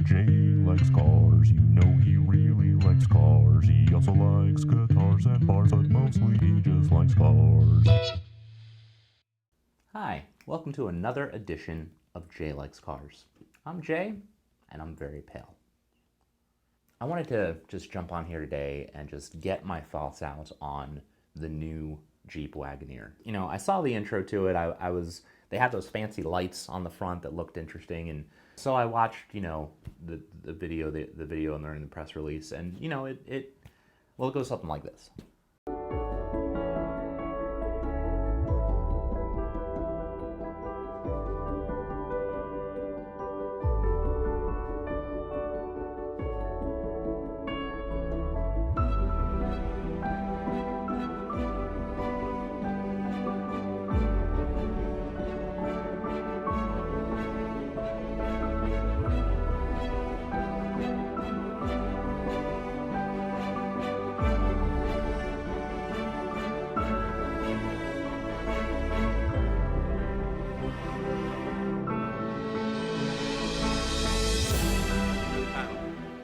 that Jay likes cars. You know he really likes cars. He also likes guitars and bars, but mostly he just likes cars. Hi, welcome to another edition of Jay Likes Cars. I'm Jay, and I'm very pale. I wanted to just jump on here today and just get my thoughts out on the new Jeep Wagoneer. You know, I saw the intro to it. They had those fancy lights on the front that looked interesting, and so I watched, you know, the video and learning the press release, and you know, it goes something like this.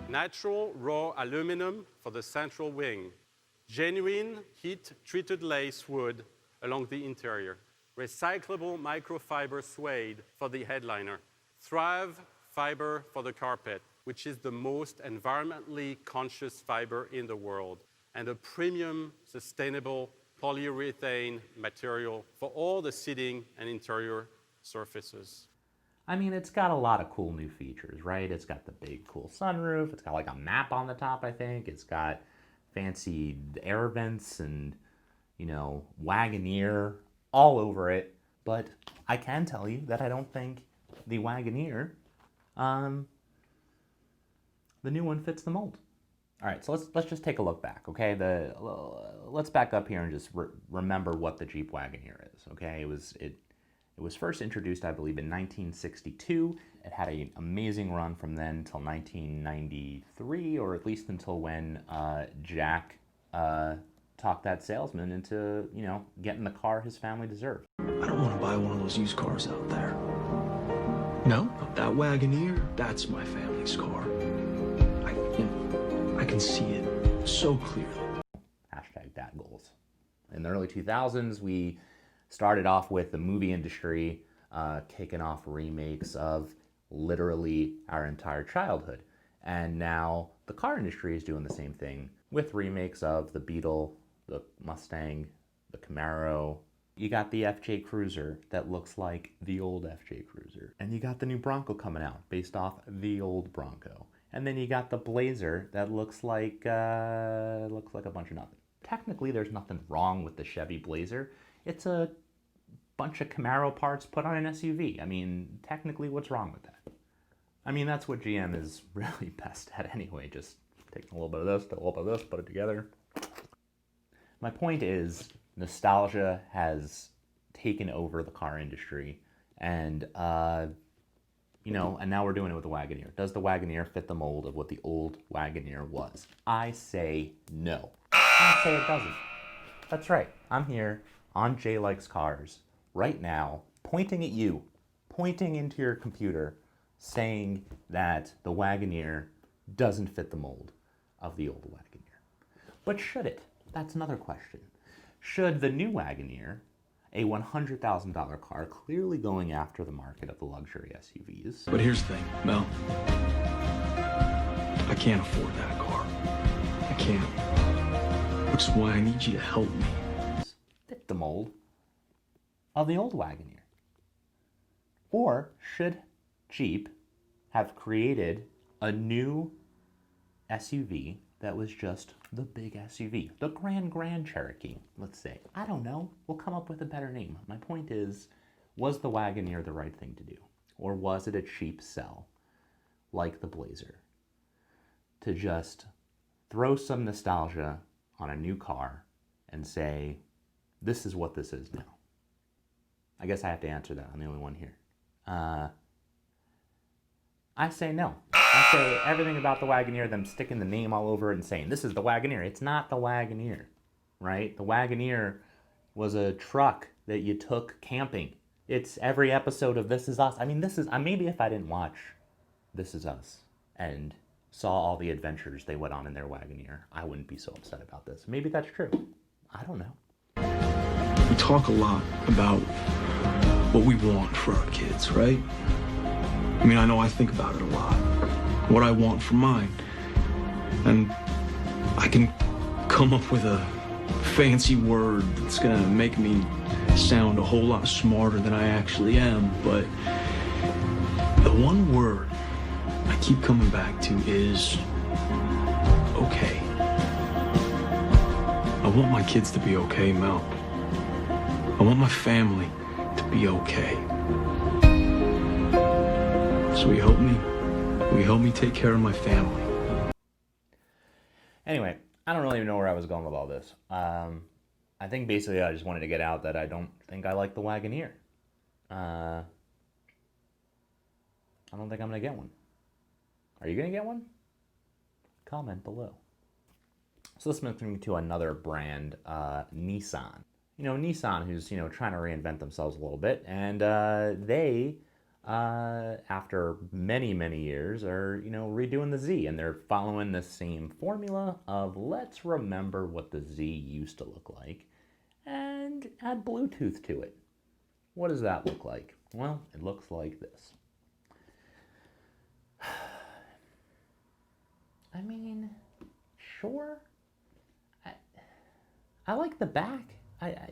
Natural raw aluminum for the central wing, genuine heat-treated lace wood along the interior, recyclable microfiber suede for the headliner, Thrive fiber for the carpet, which is the most environmentally conscious fiber in the world, and a premium sustainable polyurethane material for all the seating and interior surfaces. I mean, it's got a lot of cool new features, right? It's got the big, cool sunroof. It's got like a map on the top, I think. It's got fancy air vents and, you know, Wagoneer all over it. But I can tell you that I don't think the Wagoneer, the new one fits the mold. All right, so let's just take a look back, okay? Let's back up here and just remember what the Jeep Wagoneer is, okay? It was first introduced, I believe, in 1962. It had an amazing run from then till 1993, or at least until when Jack talked that salesman into, you know, getting the car his family deserved. I don't want to buy one of those used cars out there. No, that Wagoneer, that's my family's car. I can see it so clearly. Hashtag dad goals. In the early 2000s, we started off with the movie industry kicking off remakes of literally our entire childhood. And now the car industry is doing the same thing with remakes of the Beetle, the Mustang, the Camaro. You got the FJ Cruiser that looks like the old FJ Cruiser. And you got the new Bronco coming out based off the old Bronco. And then you got the Blazer that looks like a bunch of nothing. Technically, there's nothing wrong with the Chevy Blazer. It's a bunch of Camaro parts put on an SUV. I mean, technically, what's wrong with that? I mean, that's what GM is really best at anyway, just taking a little bit of this, a little bit of this, put it together. My point is, nostalgia has taken over the car industry, and, you know, and now we're doing it with the Wagoneer. Does the Wagoneer fit the mold of what the old Wagoneer was? I say no. I say it doesn't. That's right. I'm here on Jay Likes Cars right now, pointing at you, pointing into your computer, saying that the Wagoneer doesn't fit the mold of the old Wagoneer. But should it? That's another question. Should the new Wagoneer, a $100,000 car clearly going after the market of the luxury SUVs... But here's the thing, Mel. I can't afford that car. I can't. Which is why I need you to help me. Fit the mold of the old Wagoneer? Or should Jeep have created a new SUV that was just the big SUV, the Grand Cherokee, let's say? I don't know. We'll come up with a better name. My point is, was the Wagoneer the right thing to do? Or was it a cheap sell, like the Blazer, to just throw some nostalgia on a new car and say, this is what this is now? I guess I have to answer that. I'm the only one here. I say no. I say everything about the Wagoneer, them sticking the name all over it and saying, this is the Wagoneer. It's not the Wagoneer, right? The Wagoneer was a truck that you took camping. It's every episode of This Is Us. I mean, maybe if I didn't watch This Is Us and saw all the adventures they went on in their Wagoneer, I wouldn't be so upset about this. Maybe that's true. I don't know. We talk a lot about what we want for our kids, right? I mean, I know I think about it a lot. What I want for mine. And I can come up with a fancy word that's gonna make me sound a whole lot smarter than I actually am, but the one word I keep coming back to is okay. I want my kids to be okay, Mel. I want my family to be okay. So will you help me take care of my family? Anyway, I don't really even know where I was going with all this. I think basically I just wanted to get out that I don't think I like the Wagoneer. I don't think I'm going to get one. Are you going to get one? Comment below. So this brings me to another brand, Nissan. You know, Nissan, who's, trying to reinvent themselves a little bit, and they, after many, many years, are, redoing the Z, and they're following the same formula of let's remember what the Z used to look like and add Bluetooth to it. What does that look like? Well, it looks like this. I mean, sure. I like the back.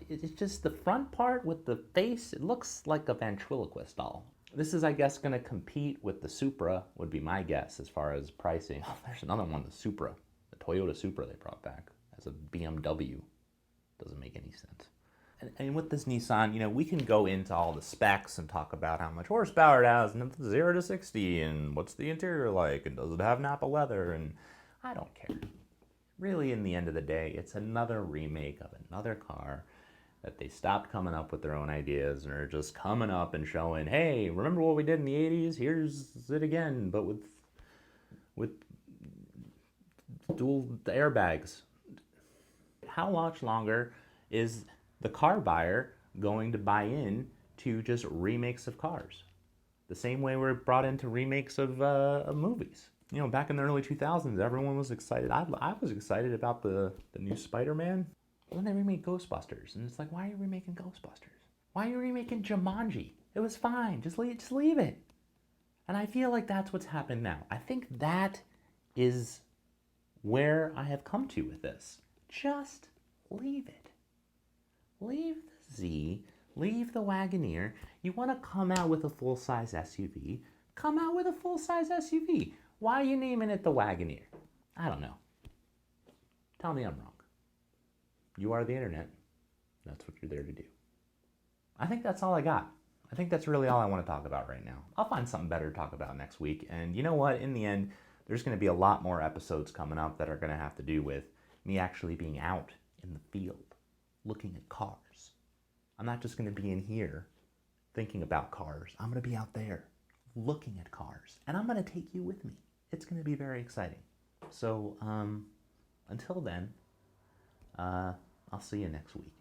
It's just the front part with the face. It looks like a ventriloquist doll. This is, I guess, going to compete with the Supra, would be my guess as far as pricing. Oh, there's another one, the Supra. The Toyota Supra they brought back as a BMW. Doesn't make any sense. And with this Nissan, we can go into all the specs and talk about how much horsepower it has, and 0 to 60, and what's the interior like, and does it have Napa leather, and I don't care. Really, in the end of the day, it's another remake of another car that they stopped coming up with their own ideas and are just coming up and showing, hey, remember what we did in the 80s? Here's it again, but with dual airbags. How much longer is the car buyer going to buy in to just remakes of cars? The same way we're brought into remakes of movies. Back in the early 2000s, everyone was excited. I was excited about the new Spider-Man. When they remade Ghostbusters, and it's like, why are you remaking Ghostbusters? Why are you remaking Jumanji? It was fine. Just leave it. And I feel like that's what's happened now. I think that is where I have come to with this. Just leave it. Leave the Z. Leave the Wagoneer. You want to come out with a full-size SUV? Come out with a full-size SUV. Why are you naming it the Wagoneer? I don't know. Tell me I'm wrong. You are the internet. That's what you're there to do. I think that's all I got. I think that's really all I want to talk about right now. I'll find something better to talk about next week. And you know what? In the end, there's going to be a lot more episodes coming up that are going to have to do with me actually being out in the field, looking at cars. I'm not just going to be in here thinking about cars. I'm going to be out there looking at cars. And I'm going to take you with me. It's going to be very exciting. So, until then, I'll see you next week.